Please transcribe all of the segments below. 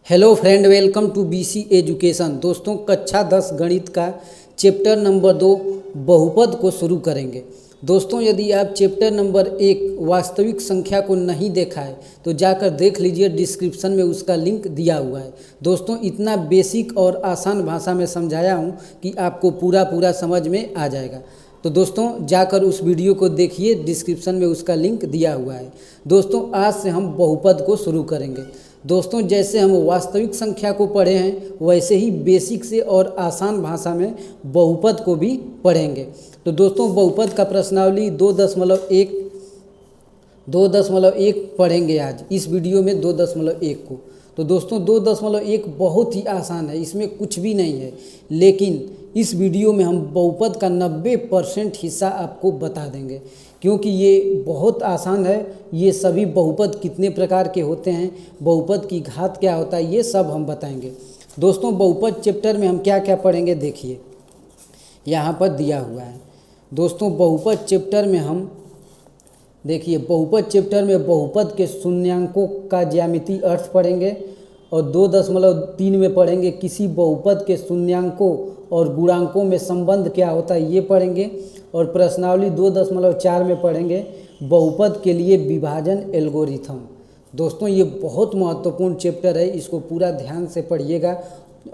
Hello friend, welcome to BC education. दोस्तों, कक्षा 10 गणित का चैप्टर नंबर 2 बहुपद को शुरू करेंगे। दोस्तों, यदि आप चैप्टर नंबर 1 वास्तविक संख्या को नहीं देखा है तो जाकर देख लीजिए, डिस्क्रिप्शन में उसका लिंक दिया हुआ है। दोस्तों, इतना बेसिक और आसान भाषा में समझाया हूँ कि आपको पूरा समझ में आ जाएगा। तो दोस्तों, जाकर उस वीडियो को देखिए, डिस्क्रिप्शन में उसका लिंक दिया हुआ है। दोस्तों, आज से हम बहुपद को शुरू करेंगे। दोस्तों, जैसे हम वास्तविक संख्या को पढ़े हैं वैसे ही बेसिक से और आसान भाषा में बहुपद को भी पढ़ेंगे। तो दोस्तों, बहुपद का प्रश्नावली 2.1 पढ़ेंगे आज इस वीडियो में 2.1 को। तो दोस्तों, 2.1 बहुत ही आसान है, इसमें कुछ भी नहीं है, लेकिन इस वीडियो में हम बहुपद का 90% हिस्सा आपको बता देंगे, क्योंकि ये बहुत आसान है। ये सभी बहुपद कितने प्रकार के होते हैं, बहुपद की घात क्या होता है, ये सब हम बताएंगे। दोस्तों, बहुपद चैप्टर में हम क्या क्या पढ़ेंगे देखिए, यहाँ पर दिया हुआ है। दोस्तों, बहुपद चैप्टर में हम देखिए, बहुपद चैप्टर में बहुपद के शून्यांकों का ज्यामितीय अर्थ पढ़ेंगे, और 2.3 में पढ़ेंगे किसी बहुपद के शून्यांकों और गुणांकों में संबंध क्या होता है, ये पढ़ेंगे। और प्रश्नावली 2.4 में पढ़ेंगे बहुपद के लिए विभाजन एल्गोरिथम। दोस्तों, ये बहुत महत्वपूर्ण चैप्टर है, इसको पूरा ध्यान से पढ़िएगा।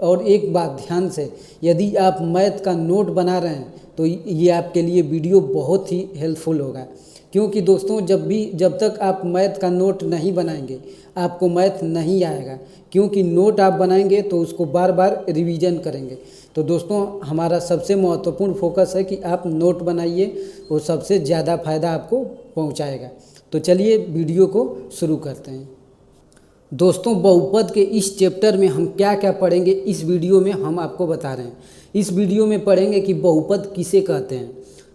और एक बात ध्यान से, यदि आप मैथ का नोट बना रहे हैं तो ये आपके लिए वीडियो बहुत ही हेल्पफुल होगा, क्योंकि दोस्तों जब तक आप मैथ का नोट नहीं बनाएंगे आपको मैथ नहीं आएगा, क्योंकि नोट आप बनाएंगे तो उसको बार बार रिवीजन करेंगे। तो दोस्तों, हमारा सबसे महत्वपूर्ण फोकस है कि आप नोट बनाइए, वो सबसे ज़्यादा फायदा आपको पहुंचाएगा। तो चलिए वीडियो को शुरू करते हैं। दोस्तों, बहुपद के इस चैप्टर में हम क्या क्या पढ़ेंगे इस वीडियो में हम आपको बता रहे हैं। इस वीडियो में पढ़ेंगे कि बहुपद किसे कहते हैं।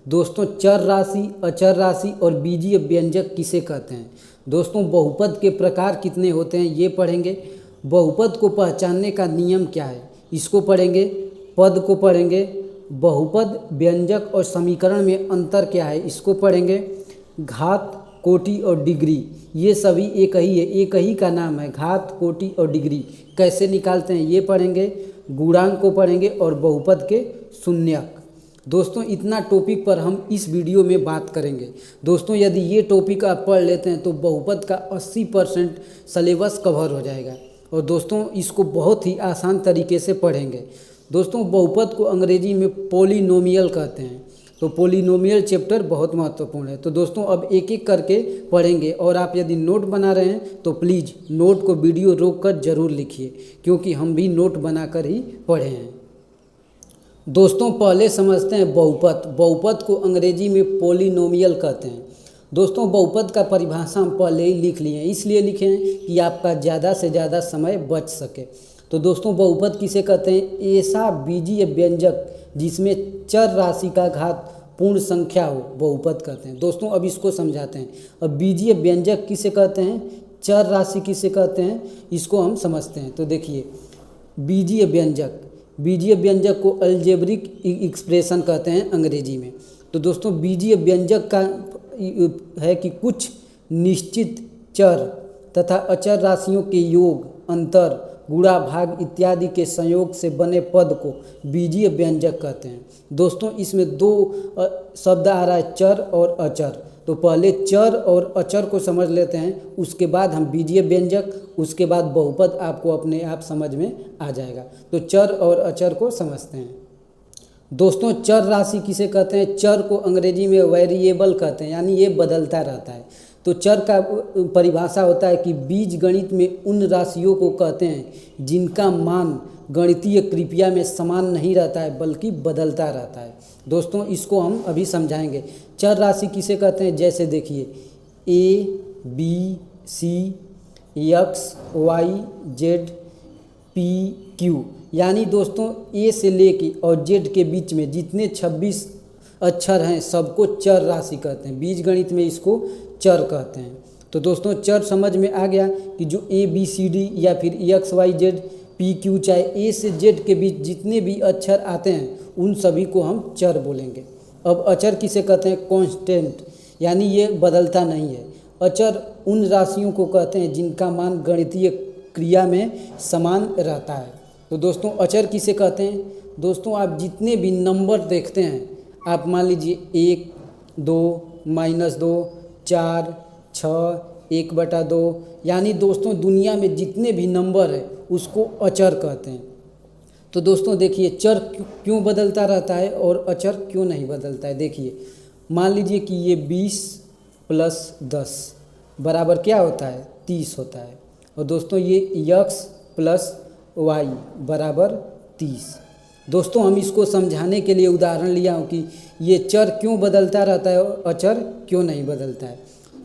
दोस्तों, चर राशि, अचर राशि और बीजीय व्यंजक किसे कहते हैं। दोस्तों, बहुपद के प्रकार कितने होते हैं ये पढ़ेंगे। बहुपद को पहचानने का नियम क्या है इसको पढ़ेंगे। पद को पढ़ेंगे। बहुपद, व्यंजक और समीकरण में अंतर क्या है इसको पढ़ेंगे। घात, कोटि और डिग्री, ये सभी एक ही है, एक ही का नाम है। घात, कोटि और डिग्री कैसे निकालते हैं ये पढ़ेंगे। गुणांक को पढ़ेंगे और बहुपद के शून्यक। दोस्तों, इतना टॉपिक पर हम इस वीडियो में बात करेंगे। दोस्तों, यदि ये टॉपिक आप पढ़ लेते हैं तो बहुपद का 80% सिलेबस कवर हो जाएगा। और दोस्तों, इसको बहुत ही आसान तरीके से पढ़ेंगे। दोस्तों, बहुपद को अंग्रेजी में पॉलिनोमियल कहते हैं। तो पॉलिनोमियल चैप्टर बहुत महत्वपूर्ण है। तो दोस्तों, अब एक एक करके पढ़ेंगे, और आप यदि नोट बना रहे हैं तो प्लीज़ नोट को वीडियो रोक कर ज़रूर लिखिए, क्योंकि हम भी नोट बनाकर ही पढ़े हैं। दोस्तों, पहले समझते हैं बहुपद। बहुपद को अंग्रेजी में पॉलिनोमियल कहते हैं। दोस्तों, बहुपद का परिभाषा हम पहले ही लिख लिए हैं, इसलिए लिखे हैं कि आपका ज़्यादा से ज़्यादा समय बच सके। तो दोस्तों, बहुपद किसे कहते हैं? ऐसा बीजीय व्यंजक जिसमें चर राशि का घात पूर्ण संख्या हो, बहुपद कहते हैं। दोस्तों, अब इसको समझाते हैं। अब बीजीय व्यंजक किसे कहते हैं, चर राशि किसे कहते हैं, इसको हम समझते हैं। तो देखिए, बीजीय व्यंजक को अलजेब्रिक एक्सप्रेशन कहते हैं अंग्रेजी में। तो दोस्तों, बीजीय व्यंजक का है कि कुछ निश्चित चर तथा अचर राशियों के योग, अंतर, गुणा, भाग इत्यादि के संयोग से बने पद को बीजीय व्यंजक कहते हैं। दोस्तों, इसमें दो शब्द आ रहा है, चर और अचर। तो पहले चर और अचर को समझ लेते हैं, उसके बाद हम बीजीय व्यंजक, उसके बाद बहुपद आपको अपने आप समझ में आ जाएगा। तो चर और अचर को समझते हैं। दोस्तों, चर राशि किसे कहते हैं? चर को अंग्रेजी में वेरिएबल कहते हैं, यानी ये बदलता रहता है। तो चर का परिभाषा होता है कि बीज गणित में उन राशियों को कहते हैं जिनका मान गणितीय क्रिया में समान नहीं रहता है बल्कि बदलता रहता है। दोस्तों, इसको हम अभी समझाएंगे। चर राशि किसे कहते हैं? जैसे देखिए, A, B, C, X, Y, Z, P, Q, यानी दोस्तों A से लेके और Z के बीच में जितने 26 अक्षर हैं सबको चर राशि कहते हैं। बीज गणित में इसको चर कहते हैं। तो दोस्तों, चर समझ में आ गया कि जो A, B, C, D या फिर X, Y, Z, P, Q, चाहे A से Z के बीच जितने भी अक्षर आते हैं उन सभी को हम चर बोलेंगे। अब अचर किसे कहते हैं? कांस्टेंट, यानी ये बदलता नहीं है। अचर उन राशियों को कहते हैं जिनका मान गणितीय क्रिया में समान रहता है। तो दोस्तों अचर किसे कहते हैं? दोस्तों आप जितने भी नंबर देखते हैं, आप मान लीजिए 1, 2, -2, 4, 6, 1/2, यानी दोस्तों दुनिया में जितने भी नंबर है उसको अचर कहते हैं। तो दोस्तों देखिए चर क्यों बदलता रहता है और अचर क्यों नहीं बदलता है। देखिए मान लीजिए कि ये 20 + 10 बराबर क्या होता है? 30 होता है। और दोस्तों ये x + y बराबर 30। दोस्तों हम इसको समझाने के लिए उदाहरण लिया हूँ कि ये चर क्यों बदलता रहता है और अचर क्यों नहीं बदलता है।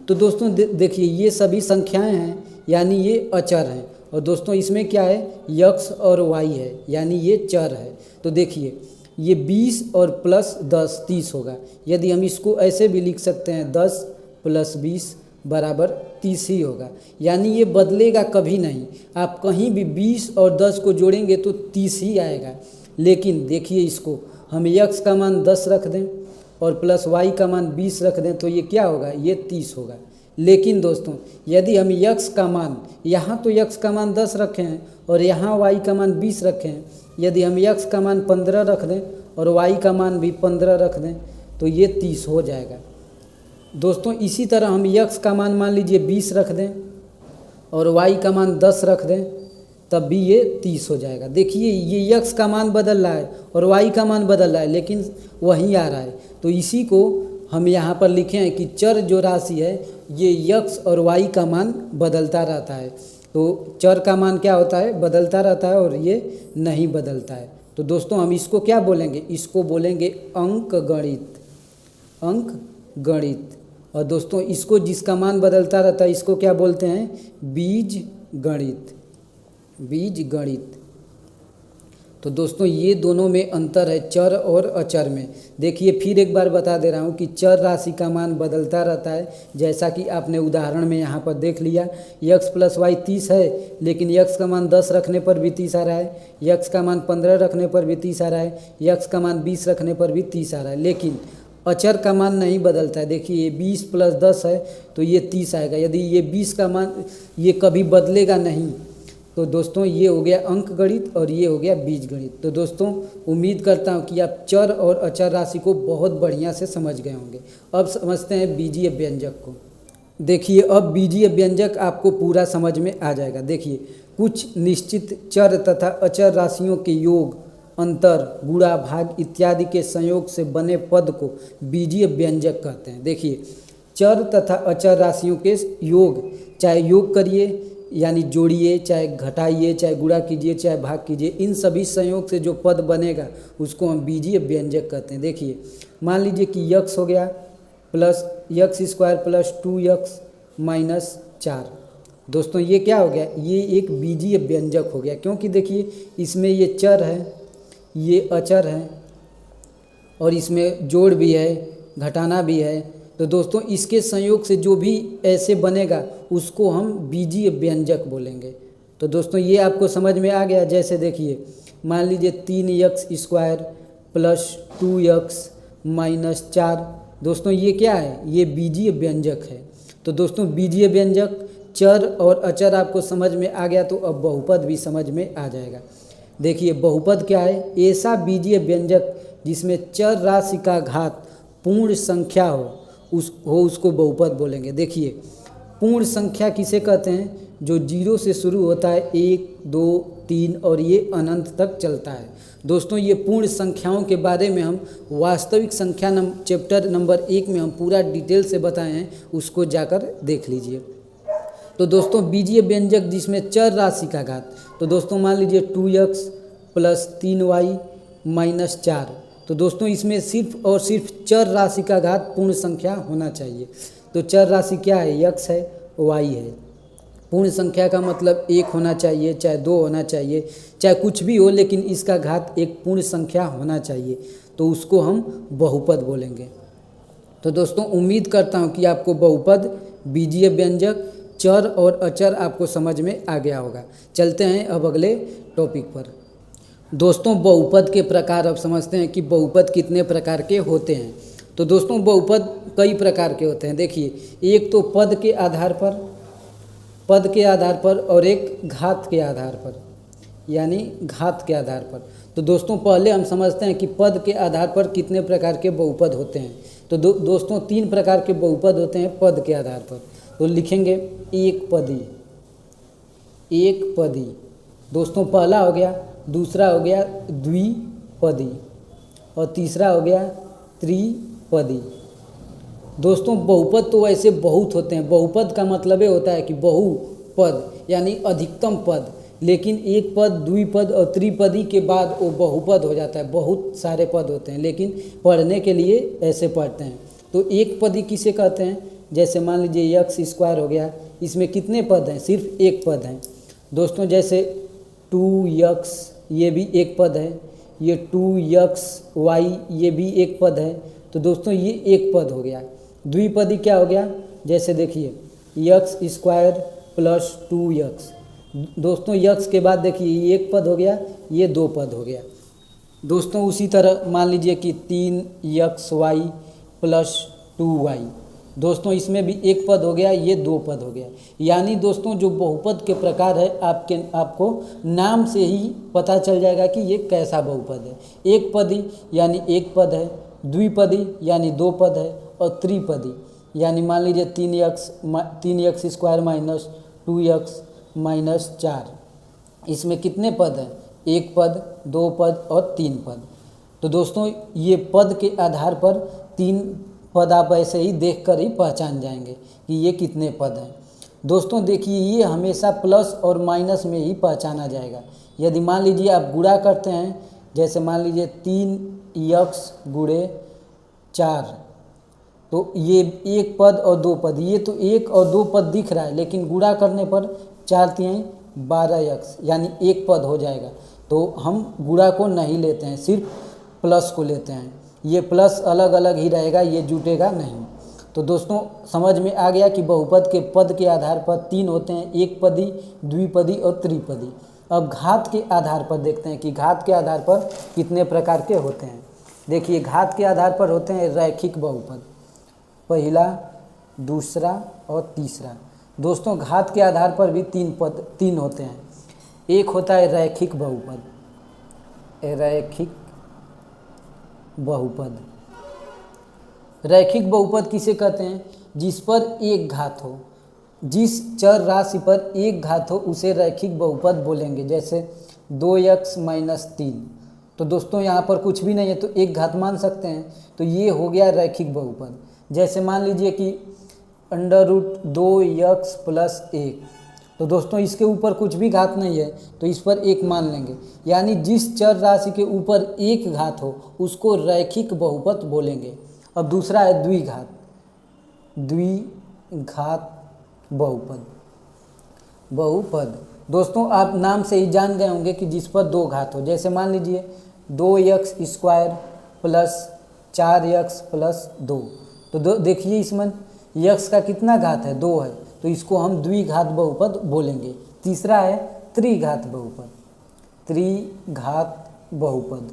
तो दोस्तों देखिए ये सभी संख्याएं हैं, यानी ये अचर हैं। और दोस्तों इसमें क्या है? x और y है, यानी ये चर है। तो देखिए ये 20 और +10 30 होगा। यदि हम इसको ऐसे भी लिख सकते हैं 10 + 20 बराबर 30 ही होगा, यानी ये बदलेगा कभी नहीं। आप कहीं भी 20 और 10 को जोड़ेंगे तो 30 ही आएगा। लेकिन देखिए इसको हम x का मान 10 रख दें और +y का मान 20 रख दें तो ये क्या होगा? ये 30 होगा। लेकिन दोस्तों यदि हम x का मान, यहाँ तो x का मान 10 रखे हैं और यहाँ y का मान 20 रखे हैं, यदि हम x का मान 15 रख दें और y का मान भी 15 रख दें तो ये 30 हो जाएगा। दोस्तों इसी तरह हम x का मान लीजिए 20 रख दें और y का मान 10 रख दें, तब भी ये 30 हो जाएगा। देखिए ये x का मान बदल रहा है और y का मान बदल रहा है, लेकिन वही आ रहा है। तो इसी को हम यहाँ पर लिखे हैं कि चर जो राशि है ये x और y का मान बदलता रहता है। तो चर का मान क्या होता है? बदलता रहता है और ये नहीं बदलता है। तो दोस्तों हम इसको क्या बोलेंगे? इसको बोलेंगे अंकगणित, अंकगणित। और दोस्तों इसको जिसका मान बदलता रहता है इसको क्या बोलते हैं? बीजगणित, बीजगणित। तो दोस्तों ये दोनों में अंतर है, चर और अचर में। देखिए फिर एक बार बता दे रहा हूँ कि चर राशि का मान बदलता रहता है, जैसा कि आपने उदाहरण में यहाँ पर देख लिया। x + y 30 है, लेकिन x का मान 10 रखने पर भी 30 आ रहा है, x का मान 15 रखने पर भी 30 आ रहा है, x का मान 20 रखने पर भी 30 आ रहा है। लेकिन अचर का मान नहीं बदलता है। देखिए ये 20 + 10 है तो ये 30 आएगा। यदि ये 20 का मान ये कभी बदलेगा नहीं। तो दोस्तों ये हो गया अंकगणित और ये हो गया बीजगणित। तो दोस्तों उम्मीद करता हूँ कि आप चर और अचर राशि को बहुत बढ़िया से समझ गए होंगे। अब समझते हैं बीजीय व्यंजक को। देखिए अब बीजीय व्यंजक आपको पूरा समझ में आ जाएगा। देखिए कुछ निश्चित चर तथा अचर राशियों के योग, अंतर, गुणा, भाग इत्यादि के संयोग से बने पद को बीजीय व्यंजक कहते हैं। देखिए चर तथा अचर राशियों के योग, चाहे योग करिए यानी जोड़िए, चाहे घटाइए, चाहे गुणा कीजिए, चाहे भाग कीजिए, इन सभी संयोग से जो पद बनेगा उसको हम बीजीय व्यंजक कहते हैं। देखिए मान लीजिए कि x हो गया +x² + 2x - 4। दोस्तों ये क्या हो गया? ये एक बीजीय व्यंजक हो गया, क्योंकि देखिए इसमें ये चर है, ये अचर है और इसमें जोड़ भी है, घटाना भी है। तो दोस्तों इसके संयोग से जो भी ऐसे बनेगा उसको हम बीजीय व्यंजक बोलेंगे। तो दोस्तों ये आपको समझ में आ गया। जैसे देखिए मान लीजिए 3x² + 2x - 4। दोस्तों ये क्या है? ये बीजीय व्यंजक है। तो दोस्तों बीजीय व्यंजक, चर और अचर आपको समझ में आ गया, तो अब बहुपद भी समझ में आ जाएगा। देखिए बहुपद क्या है? ऐसा बीजीय व्यंजक जिसमें चर राशि का घात पूर्ण संख्या हो उसको बहुपद बोलेंगे। देखिए पूर्ण संख्या किसे कहते हैं? जो 0 से शुरू होता है, 1, 2, 3 और ये अनंत तक चलता है। दोस्तों ये पूर्ण संख्याओं के बारे में हम वास्तविक संख्या चैप्टर नंबर 1 में हम पूरा डिटेल से बताए हैं, उसको जाकर देख लीजिए। तो दोस्तों बीजीय व्यंजक जिसमें चर राशि का घात, तो दोस्तों मान लीजिए 2x + 3y - 4। तो दोस्तों इसमें सिर्फ और सिर्फ चर राशि का घात पूर्ण संख्या होना चाहिए। तो चर राशि क्या है? x है, y है। पूर्ण संख्या का मतलब 1 होना चाहिए, चाहे 2 होना चाहिए, चाहे कुछ भी हो, लेकिन इसका घात एक पूर्ण संख्या होना चाहिए, तो उसको हम बहुपद बोलेंगे। तो दोस्तों उम्मीद करता हूँ कि आपको बहुपद, बीजीय व्यंजक, चर और अचर आपको समझ में आ गया होगा। चलते हैं अब अगले टॉपिक पर। दोस्तों बहुपद के प्रकार अब समझते हैं कि बहुपद कितने प्रकार के होते हैं। तो दोस्तों बहुपद कई प्रकार के होते हैं। देखिए एक तो पद के आधार पर, पद के आधार पर और एक घात के आधार पर, यानी घात के आधार पर। तो दोस्तों पहले हम समझते हैं कि पद के आधार पर कितने प्रकार के बहुपद होते हैं। तो दोस्तों 3 प्रकार के बहुपद होते हैं पद के आधार पर। तो लिखेंगे एक पदी, एक पदी दोस्तों पहला हो गया, दूसरा हो गया द्विपदी और तीसरा हो गया त्रिपदी। दोस्तों बहुपद तो वैसे बहुत होते हैं, बहुपद का मतलब ये होता है कि बहुपद यानी अधिकतम पद, लेकिन एक पद, द्विपद और त्रिपदी के बाद वो बहुपद हो जाता है। बहुत सारे पद होते हैं लेकिन पढ़ने के लिए ऐसे पढ़ते हैं। तो एक पदी किसे कहते हैं? जैसे मान लीजिए x स्क्वायर हो गया, इसमें कितने पद हैं? सिर्फ एक पद हैं दोस्तों। जैसे 2x ये भी एक पद है, ये 2xy ये भी एक पद है। तो दोस्तों ये एक पद हो गया। द्विपदी क्या हो गया? जैसे देखिए x स्क्वायर प्लस 2x, दोस्तों x के बाद देखिए ये एक पद हो गया, ये 2 पद हो गया। दोस्तों उसी तरह मान लीजिए कि 3xy प्लस 2y, दोस्तों इसमें भी एक पद हो गया, ये 2 पद हो गया। यानी दोस्तों जो बहुपद के प्रकार है आपको नाम से ही पता चल जाएगा कि ये कैसा बहुपद है। एक पदी यानी एक पद है, द्विपदी यानी 2 पद है और त्रिपदी यानी मान लीजिए 3x square minus 2x minus 4, इसमें कितने पद हैं? एक पद, 2 पद और 3 पद। तो दोस्तों ये पद के आधार पर 3 पद आप ऐसे ही देखकर ही पहचान जाएंगे कि ये कितने पद हैं। दोस्तों देखिए ये हमेशा प्लस और माइनस में ही पहचाना जाएगा। यदि मान लीजिए आप गुणा करते हैं, जैसे मान लीजिए 3x गुणे 4, तो ये एक पद और 2 पद, ये तो एक और 2 पद दिख रहा है लेकिन गुणा करने पर 4 तिहाई 12x यानी एक पद हो जाएगा। तो हम गुणा को नहीं लेते हैं, सिर्फ प्लस को लेते हैं। ये प्लस अलग अलग ही रहेगा, ये जुटेगा नहीं। तो दोस्तों समझ में आ गया कि बहुपद के पद के आधार पर 3 होते हैं, एक पदी, द्विपदी और त्रिपदी। अब घात के आधार पर देखते हैं कि घात के आधार पर कितने प्रकार के होते हैं। देखिए घात के आधार पर होते हैं रैखिक बहुपद, पहला, दूसरा और तीसरा। दोस्तों घात के आधार पर भी 3 होते हैं। एक होता है रैखिक बहुपद, रैखिक बहुपद। रैखिक बहुपद किसे कहते हैं? जिस पर एक घात हो, जिस चर राशि पर एक घात हो उसे रैखिक बहुपद बोलेंगे। जैसे 2x माइनस 3, तो दोस्तों यहाँ पर कुछ भी नहीं है तो एक घात मान सकते हैं, तो ये हो गया रैखिक बहुपद। जैसे मान लीजिए कि √2x प्लस 1, तो दोस्तों इसके ऊपर कुछ भी घात नहीं है तो इस पर 1 मान लेंगे। यानी जिस चर राशि के ऊपर एक घात हो उसको रैखिक बहुपद बोलेंगे। अब दूसरा है द्विघात, द्विघात बहुपद। दोस्तों आप नाम से ही जान गए होंगे कि जिस पर 2 घात हो। जैसे मान लीजिए 2x square plus 4x plus 2, तो देखिए इसमें x का कितना घात है? 2 है, तो इसको हम द्विघात बहुपद बोलेंगे। तीसरा है त्रिघात बहुपद, त्रिघात बहुपद।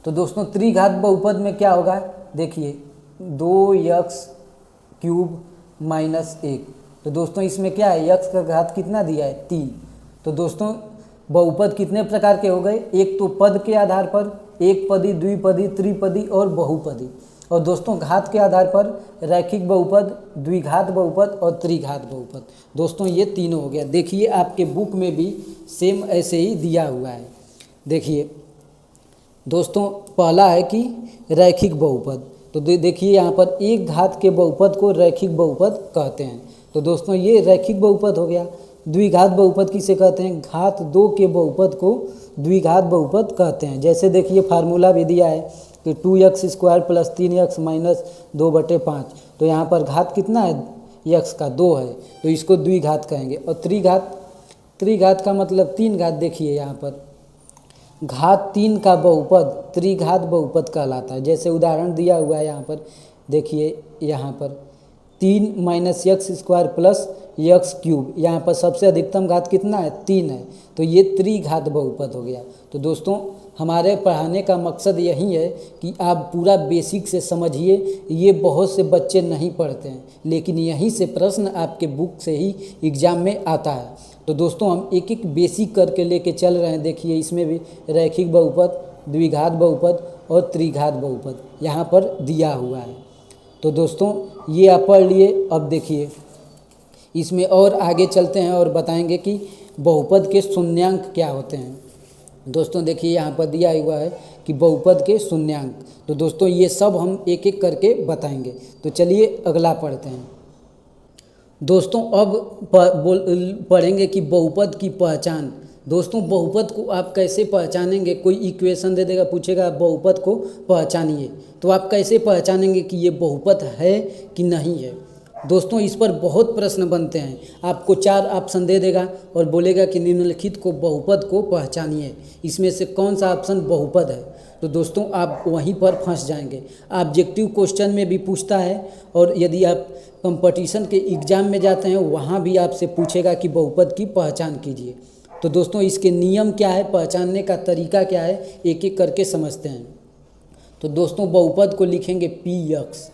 तो दोस्तों त्रिघात बहुपद में क्या होगा? देखिए 2x क्यूब माइनस 1, तो दोस्तों इसमें क्या है? x का घात कितना दिया है? 3। तो दोस्तों बहुपद कितने प्रकार के हो गए? एक तो पद के आधार पर एक पदी, द्विपदी, त्रिपदी और बहुपदी। और दोस्तों घात के आधार पर रैखिक बहुपद, द्विघात बहुपद और त्रिघात बहुपद। दोस्तों ये तीनों हो गया। देखिए आपके बुक में भी सेम ऐसे ही दिया हुआ है। देखिए दोस्तों पहला है कि रैखिक बहुपद, तो देखिए यहाँ पर एक घात के बहुपद को रैखिक बहुपद कहते हैं। तो दोस्तों ये रैखिक बहुपद हो गया। द्विघात बहुपद किसे कहते हैं? घात 2 के बहुपद को द्विघात बहुपद कहते हैं। जैसे देखिए फार्मूला भी दिया है कि 2x square plus 3x minus 2/5, तो यहाँ पर घात कितना है? x का 2 है, तो इसको द्विघात कहेंगे। और त्रिघात का मतलब 3 घात। देखिए यहाँ पर घात 3 का बहुपद त्रिघात बहुपद कहलाता है। जैसे उदाहरण दिया हुआ है यहाँ पर, देखिए यहाँ पर 3 minus x square plus x cube, यहाँ पर सबसे अधिकतम घात कितना है? 3 है, तो ये त्रिघात बहुपद हो गया। तो दोस्तों हमारे पढ़ाने का मकसद यही है कि आप पूरा बेसिक से समझिए। ये बहुत से बच्चे नहीं पढ़ते हैं, लेकिन यहीं से प्रश्न आपके बुक से ही एग्ज़ाम में आता है। तो दोस्तों हम एक एक बेसिक करके लेके चल रहे हैं। देखिए इसमें भी रैखिक बहुपद, द्विघात बहुपद और त्रिघात बहुपद यहाँ पर दिया हुआ है। तो दोस्तों ये आप पढ़ लिए। अब देखिए इसमें और आगे चलते हैं और बताएंगे कि बहुपद के शून्यांक क्या होते हैं। दोस्तों देखिए यहाँ पर दिया हुआ है कि बहुपद के शून्यांक। तो दोस्तों ये सब हम एक एक करके बताएंगे। तो चलिए अगला पढ़ते हैं। दोस्तों अब पढ़ेंगे कि बहुपद की पहचान। दोस्तों बहुपद को आप कैसे पहचानेंगे? कोई इक्वेशन दे देगा, पूछेगा आप बहुपद को पहचानिए, तो आप कैसे पहचानेंगे कि ये बहुपद है कि नहीं है? दोस्तों इस पर बहुत प्रश्न बनते हैं। आपको 4 ऑप्शन दे देगा और बोलेगा कि निम्नलिखित को बहुपद को पहचानिए, इसमें से कौन सा ऑप्शन बहुपद है? तो दोस्तों आप वहीं पर फंस जाएंगे। ऑब्जेक्टिव क्वेश्चन में भी पूछता है, और यदि आप कंपटीशन के एग्ज़ाम में जाते हैं वहाँ भी आपसे पूछेगा कि बहुपद की पहचान कीजिए। तो दोस्तों इसके नियम क्या है, पहचानने का तरीका क्या है, एक एक करके समझते हैं। तो दोस्तों बहुपद को लिखेंगे px।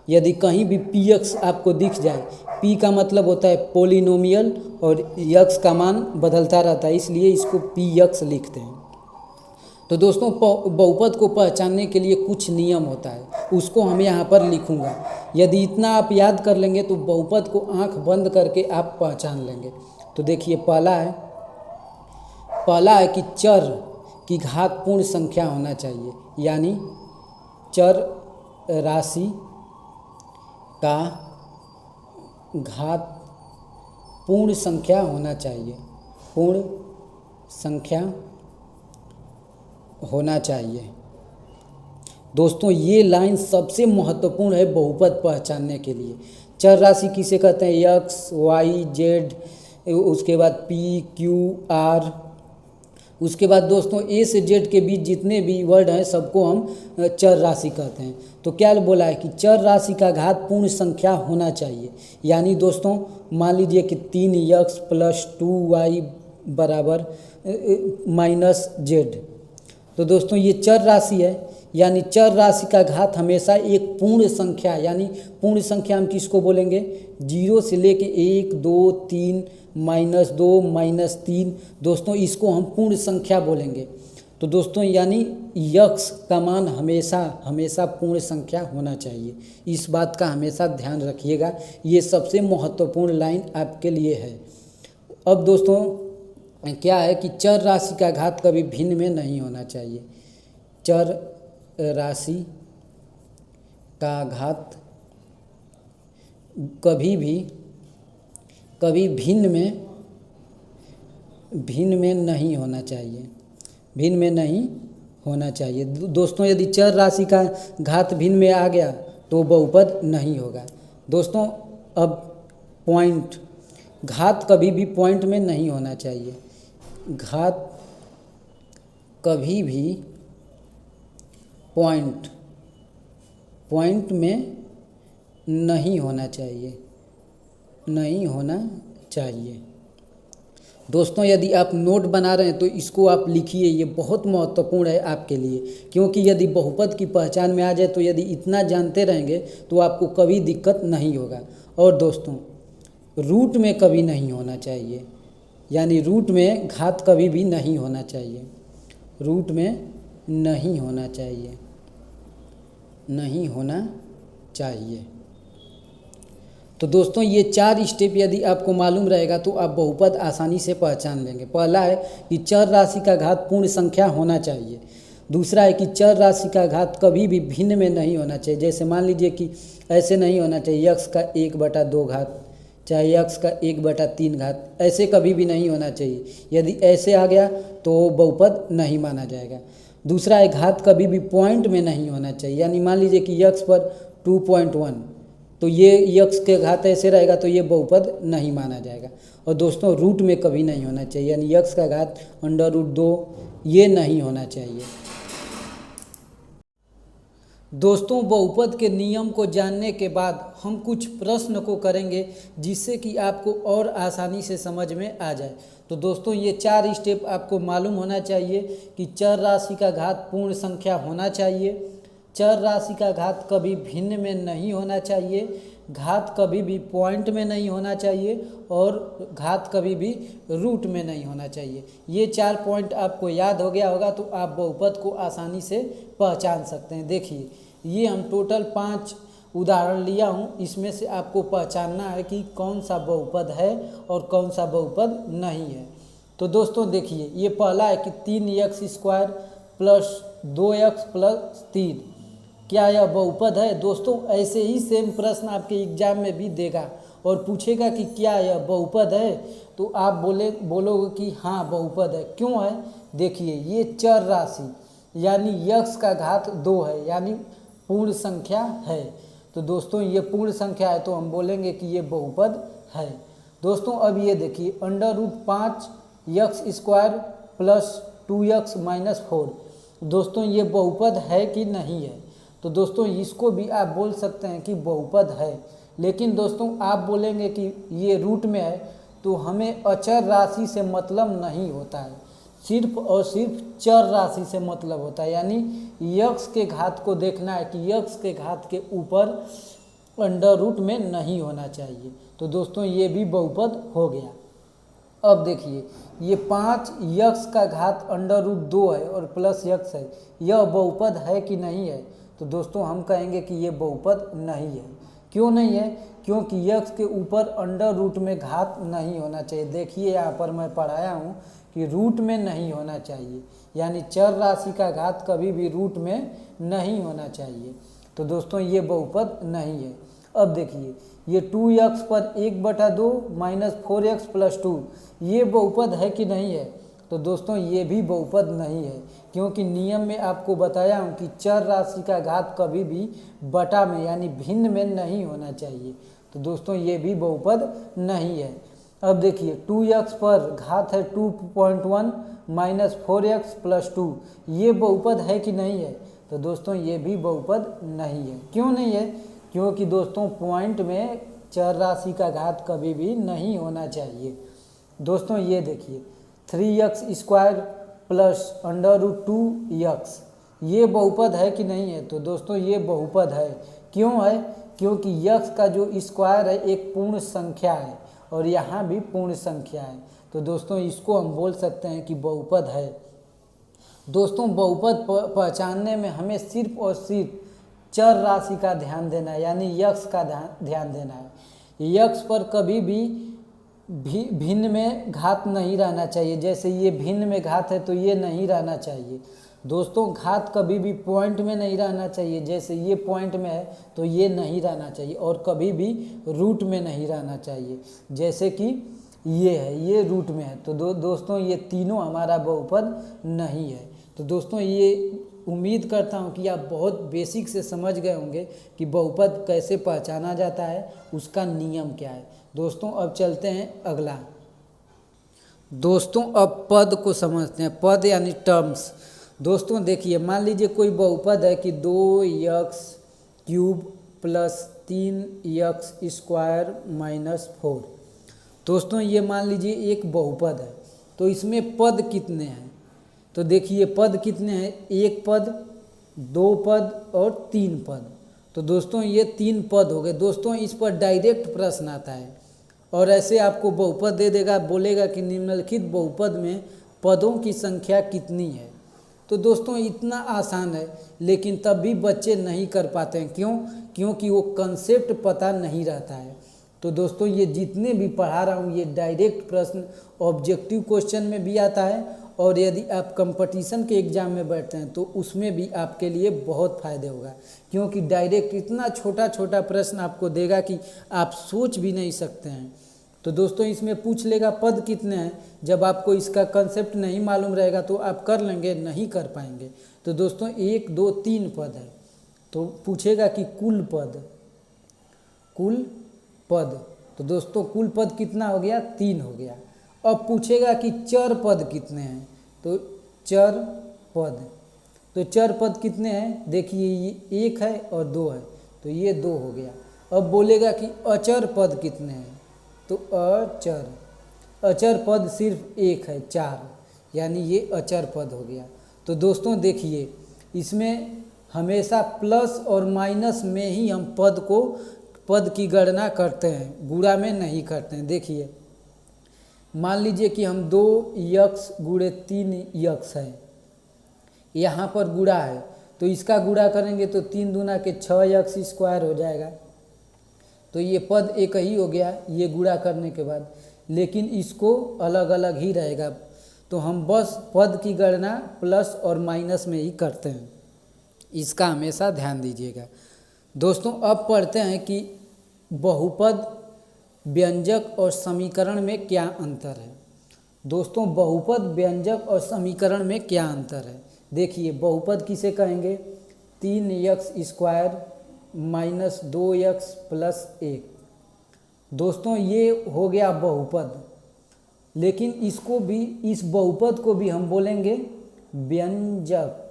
यदि कहीं भी px आपको दिख जाए, p का मतलब होता है पोलिनोमियल और x का मान बदलता रहता है, इसलिए इसको px लिखते हैं। तो दोस्तों बहुपद को पहचानने के लिए कुछ नियम होता है, उसको हम यहाँ पर लिखूँगा। यदि इतना आप याद कर लेंगे तो बहुपद को आँख बंद करके आप पहचान लेंगे। तो देखिए पहला है कि चर की घात पूर्ण संख्या होना चाहिए, यानी चर राशि का घात पूर्ण संख्या होना चाहिए, पूर्ण संख्या होना चाहिए। दोस्तों ये लाइन सबसे महत्वपूर्ण है बहुपद पहचानने के लिए। चर राशि किसे कहते हैं? x, y, z, उसके बाद p, q, r, उसके बाद दोस्तों a से z के बीच जितने भी वर्ड हैं सबको हम चर राशि कहते हैं। तो क्या बोला है कि चर राशि का घात पूर्ण संख्या होना चाहिए, यानी दोस्तों मान लीजिए कि 3x + 2y बराबर -z। तो दोस्तों ये चर राशि है, यानी चर राशि का घात हमेशा एक पूर्ण संख्या, यानी पूर्ण संख्या हम किसको बोलेंगे? 0 से लेके 1, 2, 3, -2, -3, दोस्तों इसको हम पूर्ण संख्या बोलेंगे। तो दोस्तों यानी x का मान हमेशा पूर्ण संख्या होना चाहिए। इस बात का हमेशा ध्यान रखिएगा, ये सबसे महत्वपूर्ण लाइन आपके लिए है। अब दोस्तों क्या है कि चर राशि का घात कभी भिन्न में नहीं होना चाहिए। चर राशि का घात कभी भिन्न में नहीं होना चाहिए, भिन्न में नहीं होना चाहिए। दोस्तों यदि चर राशि का घात भिन्न में आ गया तो बहुपद नहीं होगा। दोस्तों अब पॉइंट, घात कभी भी पॉइंट में नहीं होना चाहिए, घात कभी भी पॉइंट में नहीं होना चाहिए। दोस्तों यदि आप नोट बना रहे हैं तो इसको आप लिखिए, ये बहुत महत्वपूर्ण है आपके लिए, क्योंकि यदि बहुपद की पहचान में आ जाए तो यदि इतना जानते रहेंगे तो आपको कभी दिक्कत नहीं होगा। और दोस्तों रूट में कभी नहीं होना चाहिए, यानी रूट में घात कभी भी नहीं होना चाहिए, रूट में नहीं होना चाहिए। तो दोस्तों ये 4 स्टेप यदि आपको मालूम रहेगा तो आप बहुपद आसानी से पहचान लेंगे। पहला है कि चर राशि का घात पूर्ण संख्या होना चाहिए। दूसरा है कि चर राशि का घात कभी भी भिन्न में नहीं होना चाहिए। जैसे मान लीजिए कि ऐसे नहीं होना चाहिए x का 1/2 घात, चाहे x का 1/3 घात, ऐसे कभी भी नहीं होना चाहिए। यदि ऐसे आ गया तो बहुपद नहीं माना जाएगा। दूसरा है घात कभी भी पॉइंट में नहीं होना चाहिए, यानी मान लीजिए कि x पर 2.1, तो ये x के घात ऐसे रहेगा तो ये बहुपद नहीं माना जाएगा। और दोस्तों रूट में कभी नहीं होना चाहिए, यानी x का घात √2 ये नहीं होना चाहिए। दोस्तों बहुपद के नियम को जानने के बाद हम कुछ प्रश्न को करेंगे जिससे कि आपको और आसानी से समझ में आ जाए। तो दोस्तों ये 4 स्टेप आपको मालूम होना चाहिए कि चर राशि का घात पूर्ण संख्या होना चाहिए, चर राशि का घात कभी भिन्न में नहीं होना चाहिए, घात कभी भी पॉइंट में नहीं होना चाहिए और घात कभी भी रूट में नहीं होना चाहिए। ये 4 पॉइंट आपको याद हो गया होगा तो आप बहुपद को आसानी से पहचान सकते हैं। देखिए ये हम टोटल 5 उदाहरण लिया हूँ, इसमें से आपको पहचानना है कि कौन सा बहुपद है और कौन सा बहुपद नहीं है। तो दोस्तों देखिए ये पहला है कि 3x² प्लस 2x प्लस 3, क्या यह बहुपद है? दोस्तों ऐसे ही सेम प्रश्न आपके एग्जाम में भी देगा और पूछेगा कि क्या यह बहुपद है, तो आप बोलोगे कि हाँ बहुपद है। क्यों है? देखिए ये चर राशि यानी x का घात 2 है, यानी पूर्ण संख्या है। तो दोस्तों ये पूर्ण संख्या है तो हम बोलेंगे कि ये बहुपद है। दोस्तों अब ये देखिए √5x² प्लस 2x माइनस 4, दोस्तों ये बहुपद है कि नहीं है? तो दोस्तों इसको भी आप बोल सकते हैं कि बहुपद है, लेकिन दोस्तों आप बोलेंगे कि ये रूट में है तो हमें अचर राशि से मतलब नहीं होता है, सिर्फ और सिर्फ चर राशि से मतलब होता है। यानी यक्स के घात को देखना है कि यक्स के घात के ऊपर अंडर रूट में नहीं होना चाहिए। तो दोस्तों ये भी बहुपद हो गया। अब देखिए ये 5x का घात √2 है और प्लस x है, यह बहुपद है कि नहीं है? तो दोस्तों हम कहेंगे कि ये बहुपद नहीं है। क्यों नहीं है? क्योंकि x के ऊपर अंडर रूट में घात नहीं होना चाहिए। देखिए यहाँ पर मैं पढ़ाया हूँ कि रूट में नहीं होना चाहिए, यानी चर राशि का घात कभी भी रूट में नहीं होना चाहिए। तो दोस्तों ये बहुपद नहीं है। अब देखिए ये 2x पर 1/2 माइनस 4x प्लस 2, ये बहुपद है कि नहीं है? तो दोस्तों ये भी बहुपद नहीं है, क्योंकि नियम में आपको बताया हूँ कि चर राशि का घात कभी भी बटा में यानी भिन्न में नहीं होना चाहिए। तो दोस्तों ये भी बहुपद नहीं है। अब देखिए 2x पर घात है 2.1 माइनस 4x प्लस 2, ये बहुपद है कि नहीं है? तो दोस्तों ये भी बहुपद नहीं है। क्यों नहीं है? क्योंकि दोस्तों पॉइंट में चर राशि का घात कभी भी नहीं होना चाहिए। दोस्तों ये देखिए 3x² प्लस √2x, ये बहुपद है कि नहीं है? तो दोस्तों ये बहुपद है। क्यों है? क्योंकि x का जो स्क्वायर है एक पूर्ण संख्या है और यहाँ भी पूर्ण संख्या है। तो दोस्तों इसको हम बोल सकते हैं कि बहुपद है। दोस्तों बहुपद पहचानने में हमें सिर्फ और सिर्फ चर राशि का ध्यान देना है, यानी यक्स का ध्यान देना है। यक्स पर कभी भी भिन्न में घात नहीं रहना चाहिए। जैसे ये भिन्न में घात है तो ये नहीं रहना चाहिए। दोस्तों घात कभी भी पॉइंट में नहीं रहना चाहिए, जैसे ये पॉइंट में है तो ये नहीं रहना चाहिए, और कभी भी रूट में नहीं रहना चाहिए, जैसे कि ये है, ये रूट में है। तो दोस्तों ये तीनों हमारा बहुपद नहीं है। तो दोस्तों ये उम्मीद करता हूँ कि आप बहुत बेसिक से समझ गए होंगे कि बहुपद कैसे पहचाना जाता है, उसका नियम क्या है। दोस्तों अब चलते हैं अगला। दोस्तों अब पद को समझते हैं, पद यानी टर्म्स। दोस्तों देखिए मान लीजिए कोई बहुपद है कि 2x³ प्लस 3x² माइनस 4। दोस्तों ये मान लीजिए एक बहुपद है, तो इसमें पद कितने हैं? तो देखिए पद कितने हैं, 1 पद, 2 पद और 3 पद। तो दोस्तों ये 3 पद हो गए। दोस्तों इस पर डायरेक्ट प्रश्न आता है और ऐसे आपको बहुपद दे देगा, बोलेगा कि निम्नलिखित बहुपद में पदों की संख्या कितनी है। तो दोस्तों इतना आसान है, लेकिन तब भी बच्चे नहीं कर पाते हैं। क्यों? क्योंकि वो कंसेप्ट पता नहीं रहता है। तो दोस्तों ये जितने भी पढ़ा रहा हूँ ये डायरेक्ट प्रश्न ऑब्जेक्टिव क्वेश्चन में भी आता है, और यदि आप कंपटीशन के एग्ज़ाम में बैठते हैं तो उसमें भी आपके लिए बहुत फ़ायदे होगा, क्योंकि डायरेक्ट इतना छोटा छोटा प्रश्न आपको देगा कि आप सोच भी नहीं सकते हैं। तो दोस्तों इसमें पूछ लेगा पद कितने हैं, जब आपको इसका कंसेप्ट नहीं मालूम रहेगा तो आप कर लेंगे, नहीं कर पाएंगे। तो दोस्तों 1, 2, 3 पद है, तो पूछेगा कि कुल पद। तो दोस्तों कुल पद कितना हो गया? 3 हो गया। अब पूछेगा कि चर पद कितने हैं, तो चर पद, तो चर पद कितने हैं? देखिए ये 1 है और 2 है, तो ये 2 हो गया। अब बोलेगा कि अचर पद कितने हैं, तो अचर, अचर पद सिर्फ एक है 4, यानी ये अचर पद हो गया। तो दोस्तों देखिए, इसमें हमेशा प्लस और माइनस में ही हम पद की गणना करते हैं, गुणा में नहीं करते हैं। देखिए मान लीजिए कि हम 2x गुणे 3x है, यहाँ पर गुणा है तो इसका गुणा करेंगे तो 3 दूना के 6x स्क्वायर हो जाएगा। तो ये पद एक ही हो गया ये गुणा करने के बाद, लेकिन इसको अलग अलग ही रहेगा। तो हम बस पद की गणना प्लस और माइनस में ही करते हैं, इसका हमेशा ध्यान दीजिएगा। दोस्तों अब पढ़ते हैं कि बहुपद, व्यंजक और समीकरण में क्या अंतर है। दोस्तों बहुपद, व्यंजक और समीकरण में क्या अंतर है। देखिए बहुपद किसे कहेंगे, 3x square minus 2x plus 1। दोस्तों ये हो गया बहुपद, लेकिन इस बहुपद को भी हम बोलेंगे व्यंजक।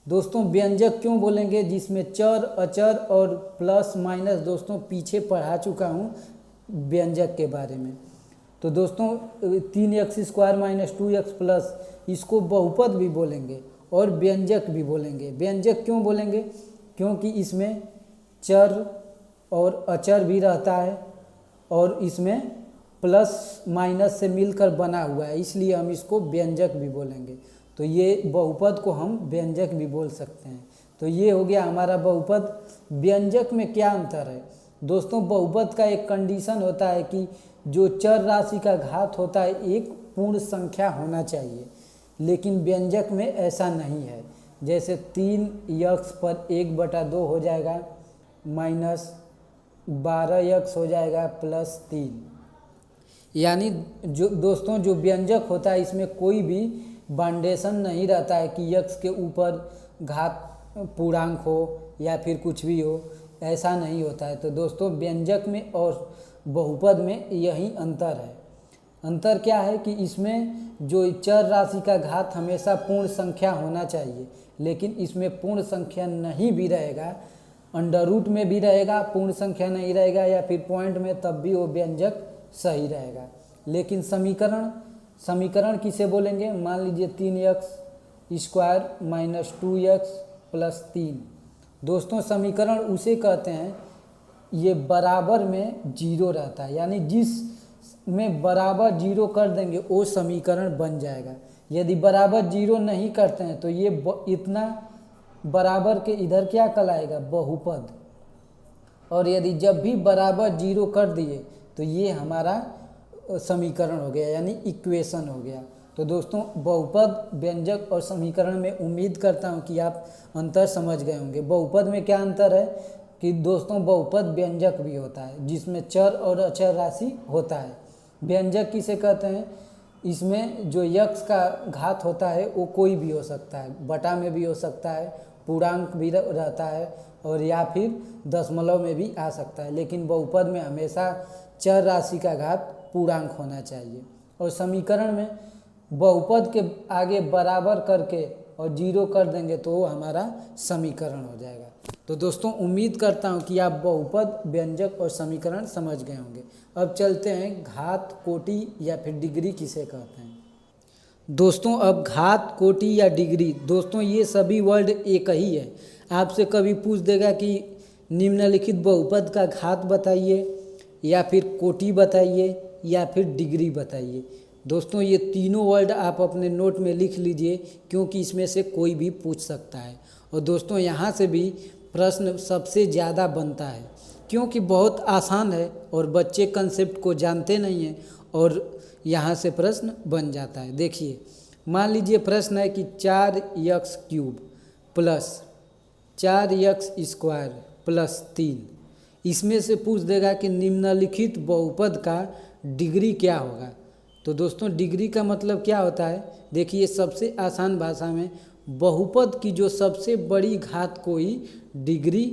दोस्तों व्यंजक क्यों बोलेंगे, जिसमें चर, अचर और प्लस माइनस दोस्तों पीछे पढ़ा चुका हूँ व्यंजक के बारे में। तो दोस्तों 3x square minus 2x plus, इसको बहुपद भी बोलेंगे और व्यंजक भी बोलेंगे। व्यंजक क्यों बोलेंगे, क्योंकि इसमें चर और अचर भी रहता है और इसमें प्लस माइनस से मिलकर बना हुआ है, इसलिए हम इसको व्यंजक भी बोलेंगे। तो ये बहुपद को हम व्यंजक भी बोल सकते हैं। तो ये हो गया हमारा बहुपद। व्यंजक में क्या अंतर है दोस्तों, बहुपद का एक कंडीशन होता है कि जो चर राशि का घात होता है एक पूर्ण संख्या होना चाहिए, लेकिन व्यंजक में ऐसा नहीं है। जैसे 3x पर 1/2 हो जाएगा माइनस 12x हो जाएगा प्लस 3। यानी जो दोस्तों जो व्यंजक होता है इसमें कोई भी बाउंडेशन नहीं रहता है कि x के ऊपर घात पूर्णांक हो या फिर कुछ भी हो, ऐसा नहीं होता है। तो दोस्तों व्यंजक में और बहुपद में यही अंतर है। अंतर क्या है कि इसमें जो चर राशि का घात हमेशा पूर्ण संख्या होना चाहिए, लेकिन इसमें पूर्ण संख्या नहीं भी रहेगा, अंडर रूट में भी रहेगा, पूर्ण संख्या नहीं रहेगा या फिर पॉइंट में, तब भी वो व्यंजक सही रहेगा। लेकिन समीकरण किसे बोलेंगे, मान लीजिए 3x square minus 2x plus 3। दोस्तों समीकरण उसे कहते हैं ये बराबर में जीरो रहता है, यानी जिस में बराबर जीरो कर देंगे वो समीकरण बन जाएगा। यदि बराबर जीरो नहीं करते हैं तो ये इतना बराबर के इधर क्या कहलाएगा, बहुपद। और यदि जब भी बराबर जीरो कर दिए तो ये हमारा समीकरण हो गया, यानी इक्वेशन हो गया। तो दोस्तों बहुपद, व्यंजक और समीकरण में उम्मीद करता हूँ कि आप अंतर समझ गए होंगे। बहुपद में क्या अंतर है कि दोस्तों बहुपद व्यंजक भी होता है जिसमें चर और अचर राशि होता है। व्यंजक किसे कहते हैं, इसमें जो x का घात होता है वो कोई भी हो सकता है, बटा में भी हो सकता है, पूर्णांक भी रहता है और या फिर दशमलव में भी आ सकता है, लेकिन बहुपद में हमेशा चर राशि का घात पूर्णांक होना चाहिए। और समीकरण में बहुपद के आगे बराबर करके और जीरो कर देंगे तो वो हमारा समीकरण हो जाएगा। तो दोस्तों उम्मीद करता हूँ कि आप बहुपद, व्यंजक और समीकरण समझ गए होंगे। अब चलते हैं घात, कोटि या फिर डिग्री किसे कहते हैं। दोस्तों अब घात, कोटि या डिग्री, दोस्तों ये सभी वर्ड एक ही है। आपसे कभी पूछ देगा कि निम्नलिखित बहुपद का घात बताइए या फिर कोटि बताइए या फिर डिग्री बताइए। दोस्तों ये तीनों वर्ड आप अपने नोट में लिख लीजिए, क्योंकि इसमें से कोई भी पूछ सकता है। और दोस्तों यहाँ से भी प्रश्न सबसे ज़्यादा बनता है, क्योंकि बहुत आसान है और बच्चे कंसेप्ट को जानते नहीं हैं और यहाँ से प्रश्न बन जाता है। देखिए मान लीजिए प्रश्न है कि 4x cube plus 4x square plus 3, इसमें से पूछ देगा कि निम्नलिखित बहुपद का डिग्री क्या होगा। तो दोस्तों डिग्री का मतलब क्या होता है, देखिए सबसे आसान भाषा में बहुपद की जो सबसे बड़ी घात को ही डिग्री,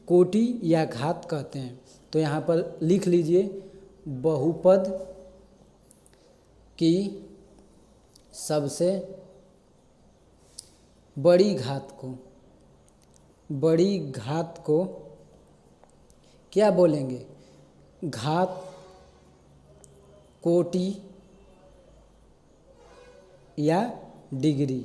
कोटि या घात कहते हैं। तो यहाँ पर लिख लीजिए बहुपद की सबसे बड़ी घात को क्या बोलेंगे, घात कोटि या डिग्री।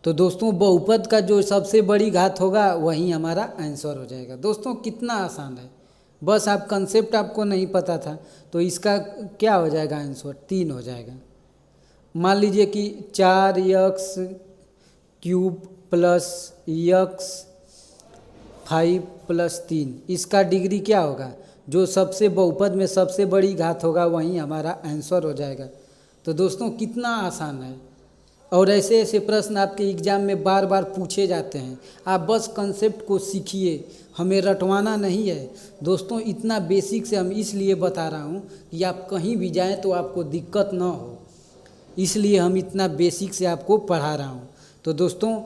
तो दोस्तों बहुपद का जो सबसे बड़ी घात होगा वही हमारा आंसर हो जाएगा। दोस्तों कितना आसान है, बस आप कंसेप्ट आपको नहीं पता था तो इसका क्या हो जाएगा आंसर 3 हो जाएगा। मान लीजिए कि 4x cube plus x 5 plus 3, इसका डिग्री क्या होगा, जो सबसे बहुपद में सबसे बड़ी घात होगा वही हमारा आंसर हो जाएगा। तो दोस्तों कितना आसान है, और ऐसे ऐसे प्रश्न आपके एग्ज़ाम में बार बार पूछे जाते हैं। आप बस कंसेप्ट को सीखिए, हमें रटवाना नहीं है। दोस्तों इतना बेसिक से हम इसलिए बता रहा हूँ कि आप कहीं भी जाएं तो आपको दिक्कत ना हो, इसलिए हम इतना बेसिक से आपको पढ़ा रहा हूँ। तो दोस्तों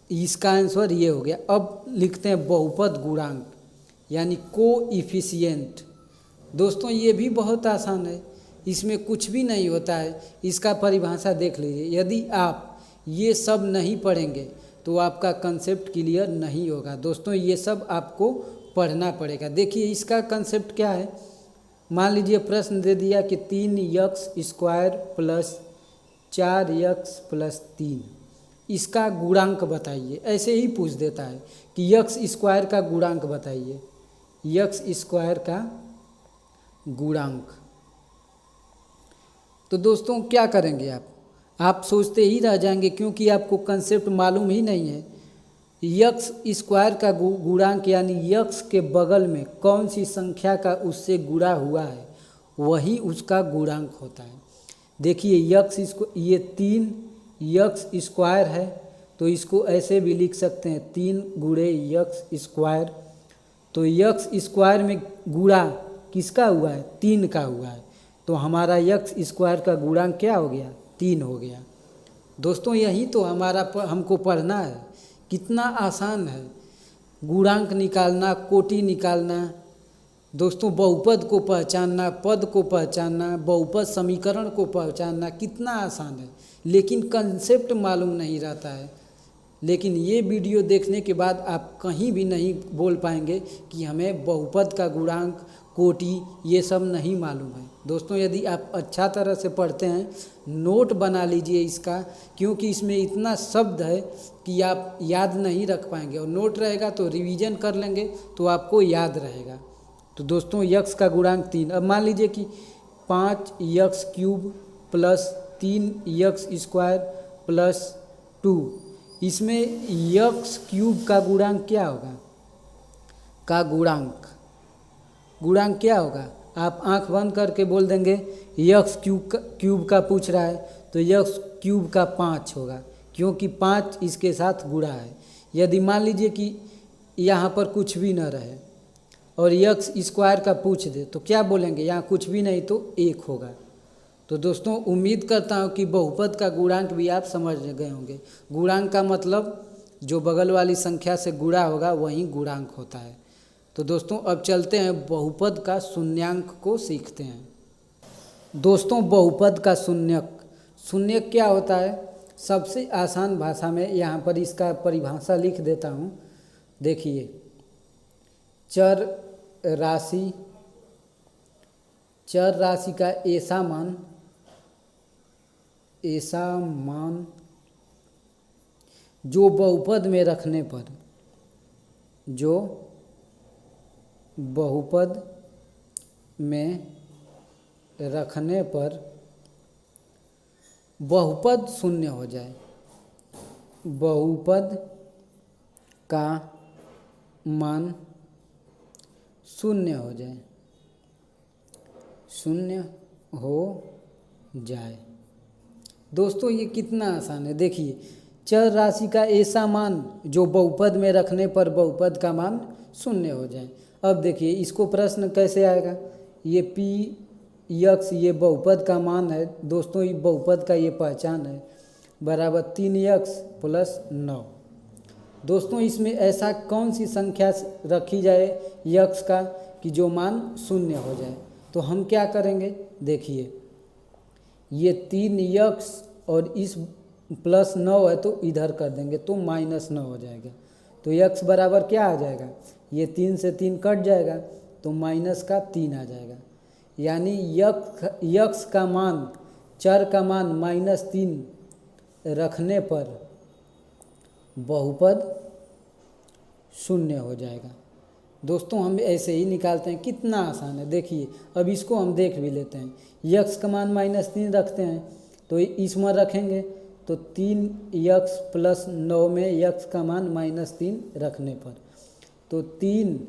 इसका आंसर ये हो गया। अब लिखते हैं बहुपद गुणांक यानी कोएफिशिएंट। दोस्तों ये भी बहुत आसान है, इसमें कुछ भी नहीं होता है। इसका परिभाषा देख लीजिए, यदि आप ये सब नहीं पढ़ेंगे तो आपका कंसेप्ट क्लियर नहीं होगा। दोस्तों ये सब आपको पढ़ना पड़ेगा। देखिए इसका कंसेप्ट क्या है, मान लीजिए प्रश्न दे दिया कि 3x² प्लस 4x प्लस 3, इसका गुणांक बताइए। ऐसे ही पूछ देता है कि x² का गुणांक बताइए, x² का गुणांक। तो दोस्तों क्या करेंगे आप सोचते ही रह जाएंगे, क्योंकि आपको कंसेप्ट मालूम ही नहीं है। x² का गुणांक यानी x के बगल में कौन सी संख्या का उससे गुणा हुआ है वही उसका गुणांक होता है। देखिए ये 3x² है, तो इसको ऐसे भी लिख सकते हैं 3 गुणे x²। तो x² में गुणा किसका हुआ है, 3 का हुआ है, तो हमारा x² का गुणांक क्या हो गया, 3 हो गया। दोस्तों यही तो हमको पढ़ना है, कितना आसान है गुणांक निकालना, कोटि निकालना। दोस्तों बहुपद को पहचानना, पद को पहचानना, बहुपद समीकरण को पहचानना कितना आसान है, लेकिन कंसेप्ट मालूम नहीं रहता है। लेकिन ये वीडियो देखने के बाद आप कहीं भी नहीं बोल पाएंगे कि हमें बहुपद का गुणांक, कोटि ये सब नहीं मालूम है। दोस्तों यदि आप अच्छा तरह से पढ़ते हैं, नोट बना लीजिए इसका, क्योंकि इसमें इतना शब्द है कि आप याद नहीं रख पाएंगे, और नोट रहेगा तो रिवीजन कर लेंगे तो आपको याद रहेगा। तो दोस्तों x का गुणांक 3। अब मान लीजिए कि 5x³ प्लस 3x² प्लस 2, इसमें x³ का गुणांक क्या होगा, गुणांक क्या होगा। आप आंख बंद करके बोल देंगे x³ का पूछ रहा है तो x³ का 5 होगा, क्योंकि 5 इसके साथ गुणा है। यदि मान लीजिए कि यहाँ पर कुछ भी न रहे और x² का पूछ दे तो क्या बोलेंगे, यहाँ कुछ भी नहीं तो 1 होगा। तो दोस्तों उम्मीद करता हूँ कि बहुपद का गुणांक भी आप समझ गए होंगे। गुणांक का मतलब जो बगल वाली संख्या से गुणा होगा वही गुणांक होता है। तो दोस्तों अब चलते हैं बहुपद का शून्यांक को सीखते हैं। दोस्तों बहुपद का शून्यक क्या होता है, सबसे आसान भाषा में यहाँ पर इसका परिभाषा लिख देता हूँ। देखिए चर राशि का ऐसा मान जो बहुपद में रखने पर बहुपद शून्य हो जाए, बहुपद का मान शून्य हो जाए। दोस्तों ये कितना आसान है। देखिए चर राशि का ऐसा मान जो बहुपद में रखने पर बहुपद का मान शून्य हो जाए। अब देखिए इसको प्रश्न कैसे आएगा, ये px ये बहुपद का मान है। दोस्तों ये बहुपद का ये पहचान है, बराबर 3x प्लस 9। दोस्तों इसमें ऐसा कौन सी संख्या रखी जाए x का कि जो मान शून्य हो जाए। तो हम क्या करेंगे, देखिए ये 3x और इस प्लस 9 है तो इधर कर देंगे तो -9 हो जाएगा। तो x बराबर क्या आ जाएगा, ये 3 से 3 कट जाएगा तो माइनस का 3 आ जाएगा। यानी यक्स का मान, चर का मान -3 रखने पर बहुपद 0 हो जाएगा। दोस्तों हम ऐसे ही निकालते हैं, कितना आसान है। देखिए अब इसको हम देख भी लेते हैं। यक्स का मान -3 रखते हैं तो इसमें रखेंगे तो 3x + 9 में यक्स का मान -3 रखने पर तो 3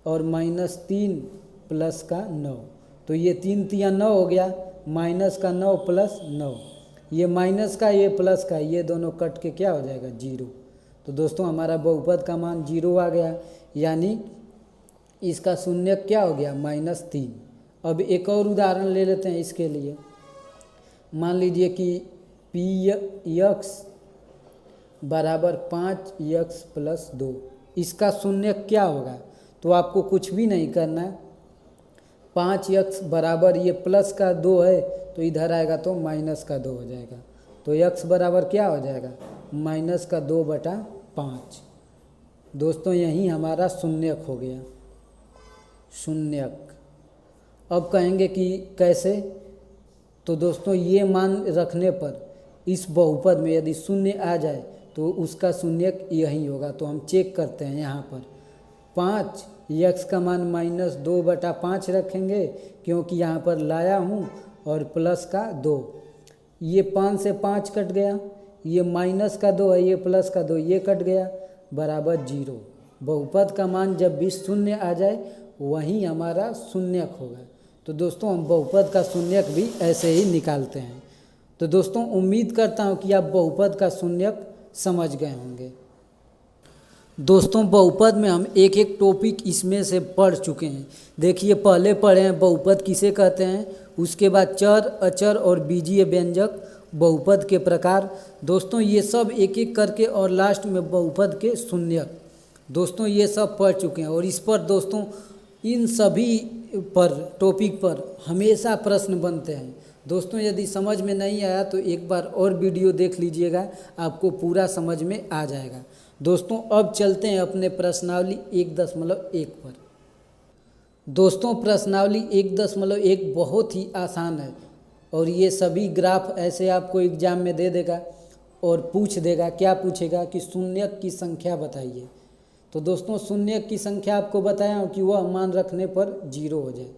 और -3 प्लस का 9, तो ये 3 तिया 9 हो गया, माइनस का 9 प्लस 9, ये माइनस का ये प्लस का, ये दोनों कट के क्या हो जाएगा 0। तो दोस्तों हमारा बहुपद का मान 0 आ गया, यानी इसका शून्य क्या हो गया -3। अब एक और उदाहरण ले लेते हैं इसके लिए। मान लीजिए कि px बराबर 5x + 2, इसका शून्य क्या होगा। तो आपको कुछ भी नहीं करना है, 5x बराबर ये प्लस का 2 है तो इधर आएगा तो माइनस का 2 हो जाएगा। तो x बराबर क्या हो जाएगा -2/5। दोस्तों यही हमारा शून्यक हो गया, शून्यक। अब कहेंगे कि कैसे। तो दोस्तों ये मान रखने पर इस बहुपद में यदि 0 आ जाए तो उसका शून्यक यही होगा। तो हम चेक करते हैं यहाँ पर 5, x का मान -2/5 रखेंगे क्योंकि यहाँ पर लाया हूँ, और प्लस का 2, ये 5 से 5 कट गया, ये माइनस का 2 है, ये प्लस का 2, ये कट गया, बराबर 0। बहुपद का मान जब भी 0 आ जाए वहीं हमारा शून्यक होगा। तो दोस्तों हम बहुपद का शून्यक भी ऐसे ही निकालते हैं। तो दोस्तों उम्मीद करता हूँ कि आप बहुपद का शून्यक समझ गए होंगे। दोस्तों बहुपद में हम एक एक टॉपिक इसमें से पढ़ चुके हैं। देखिए पहले पढ़े हैं बहुपद किसे कहते हैं, उसके बाद चर, अचर और बीजीय व्यंजक, बहुपद के प्रकार। दोस्तों ये सब एक एक करके, और लास्ट में बहुपद के शून्यक। दोस्तों ये सब पढ़ चुके हैं, और इस पर दोस्तों इन सभी पर टॉपिक पर हमेशा प्रश्न बनते हैं। दोस्तों यदि समझ में नहीं आया तो एक बार और वीडियो देख लीजिएगा, आपको पूरा समझ में आ जाएगा। दोस्तों अब चलते हैं अपने प्रश्नावली 1.1 पर। दोस्तों प्रश्नावली 1.1 बहुत ही आसान है, और ये सभी ग्राफ ऐसे आपको एग्जाम में दे देगा और पूछ देगा। क्या पूछेगा कि शून्यक की संख्या बताइए। तो दोस्तों शून्यक की संख्या आपको बताया हूँ कि वह मान रखने पर 0 हो जाए।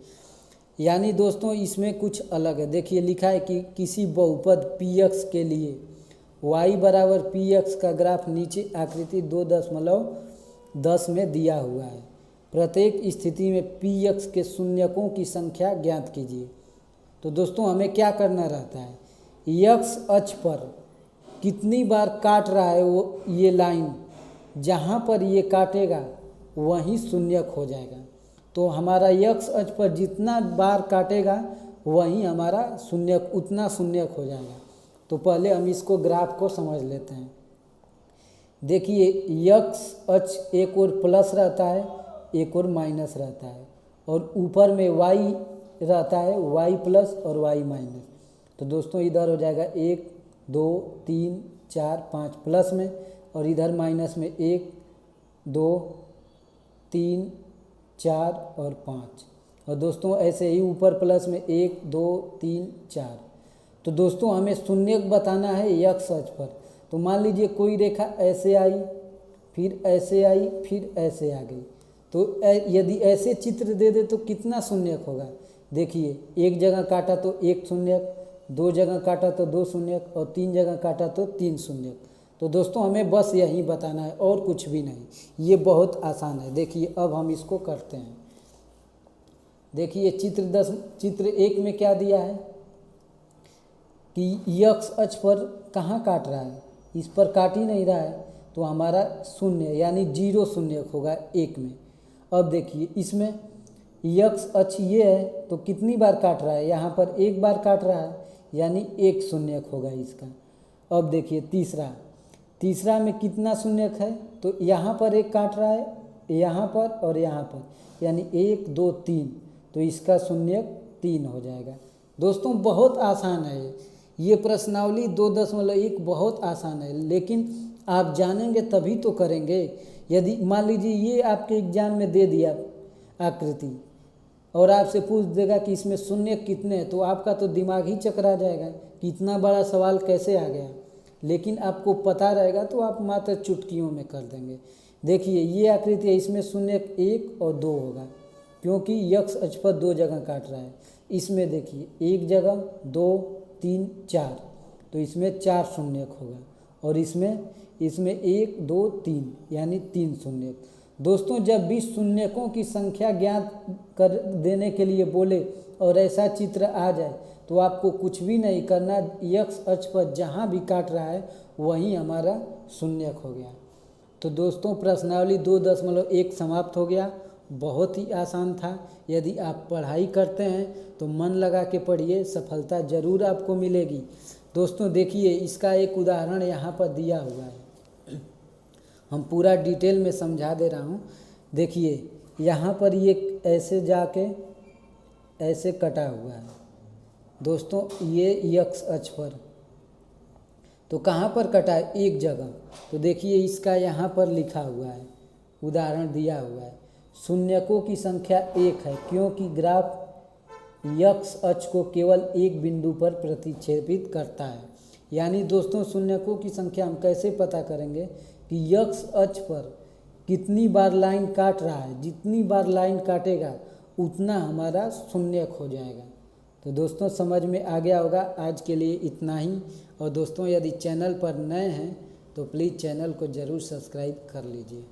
यानी दोस्तों इसमें कुछ अलग है। देखिए लिखा है कि किसी बहुपद px के लिए y बराबर px का ग्राफ नीचे आकृति 2.10 में दिया हुआ है। प्रत्येक स्थिति में px के शून्यकों की संख्या ज्ञात कीजिए। तो दोस्तों हमें क्या करना रहता है, x अक्ष पर कितनी बार काट रहा है वो ये लाइन, जहाँ पर ये काटेगा वहीं शून्यक हो जाएगा। तो हमारा x अक्ष पर जितना बार काटेगा वहीं हमारा शून्यक, उतना शून्यक हो जाएगा। तो पहले हम इसको ग्राफ को समझ लेते हैं। देखिए x अक्ष एक और प्लस रहता है, एक और माइनस रहता है, और ऊपर में y रहता है, y प्लस और y माइनस। तो दोस्तों इधर हो जाएगा 1 2 3 4 5 प्लस में, और इधर माइनस में 1 2 3 4 और 5। और दोस्तों ऐसे ही ऊपर प्लस में 1 2 3 4। तो दोस्तों हमें शून्यक बताना है x अक्ष पर। तो मान लीजिए कोई रेखा ऐसे आई, फिर ऐसे आई, फिर ऐसे आ गई। तो यदि ऐसे चित्र दे दे तो कितना शून्यक होगा। देखिए एक जगह काटा तो 1 शून्यक, 2 जगह काटा तो 2 शून्यक, और 3 जगह काटा तो 3 शून्यक। तो दोस्तों हमें बस यही बताना है और कुछ भी नहीं। ये बहुत आसान है। देखिए अब हम इसको करते हैं। देखिए चित्र 1 में क्या दिया है कि x अक्ष पर कहाँ काट रहा है, इस पर काट ही नहीं रहा है, तो हमारा 0 यानी 0 शून्यक होगा 1 में। अब देखिए इसमें x अक्ष ये है तो कितनी बार काट रहा है, यहाँ पर 1 बार काट रहा है, यानी 1 शून्यक होगा इसका। अब देखिए तीसरा में कितना शून्यक है, तो यहाँ पर 1 काट रहा है, यहाँ पर और यहाँ पर, यानी 1 2 3, तो इसका शून्यक 3 हो जाएगा। दोस्तों बहुत आसान है ये प्रश्नावली 2.1 बहुत आसान है, लेकिन आप जानेंगे तभी तो करेंगे। यदि मान लीजिए ये आपके एग्जाम में दे दिया, आकृति और आपसे पूछ देगा कि इसमें शून्य कितने हैं, तो आपका तो दिमाग ही चकरा जाएगा कि इतना बड़ा सवाल कैसे आ गया। लेकिन आपको पता रहेगा तो आप मात्र चुटकियों में कर देंगे। देखिए ये आकृति है, इसमें शून्य 1 और 2 होगा क्योंकि यक्ष अक्ष पर 2 जगह काट रहा है। इसमें देखिए 1 जगह 2 3 4, तो इसमें 4 शून्यक होगा और इसमें 1 2 3 यानी 3 शून्यक। दोस्तों जब भी शून्यकों की संख्या ज्ञात कर देने के लिए बोले और ऐसा चित्र आ जाए तो आपको कुछ भी नहीं करना, यक्ष अक्ष पर जहाँ भी काट रहा है वहीं हमारा शून्यक हो गया। तो दोस्तों प्रश्नावली 2.1 समाप्त हो गया। बहुत ही आसान था। यदि आप पढ़ाई करते हैं तो मन लगा के पढ़िए, सफलता ज़रूर आपको मिलेगी। दोस्तों देखिए इसका एक उदाहरण यहाँ पर दिया हुआ है, हम पूरा डिटेल में समझा दे रहा हूँ। देखिए यहाँ पर ये ऐसे जाके ऐसे कटा हुआ है दोस्तों, ये यक्ष अक्ष पर, तो कहाँ पर कटा है? एक जगह। तो देखिए इसका यहाँ पर लिखा हुआ है, उदाहरण दिया हुआ है, शून्यकों की संख्या 1 है क्योंकि ग्राफ यक्ष अक्ष को केवल एक बिंदु पर प्रतिच्छेदित करता है। यानी दोस्तों शून्यकों की संख्या हम कैसे पता करेंगे कि यक्ष अक्ष पर कितनी बार लाइन काट रहा है, जितनी बार लाइन काटेगा उतना हमारा शून्यक हो जाएगा। तो दोस्तों समझ में आ गया होगा। आज के लिए इतना ही। और दोस्तों यदि चैनल पर नए हैं तो प्लीज़ चैनल को ज़रूर सब्सक्राइब कर लीजिए।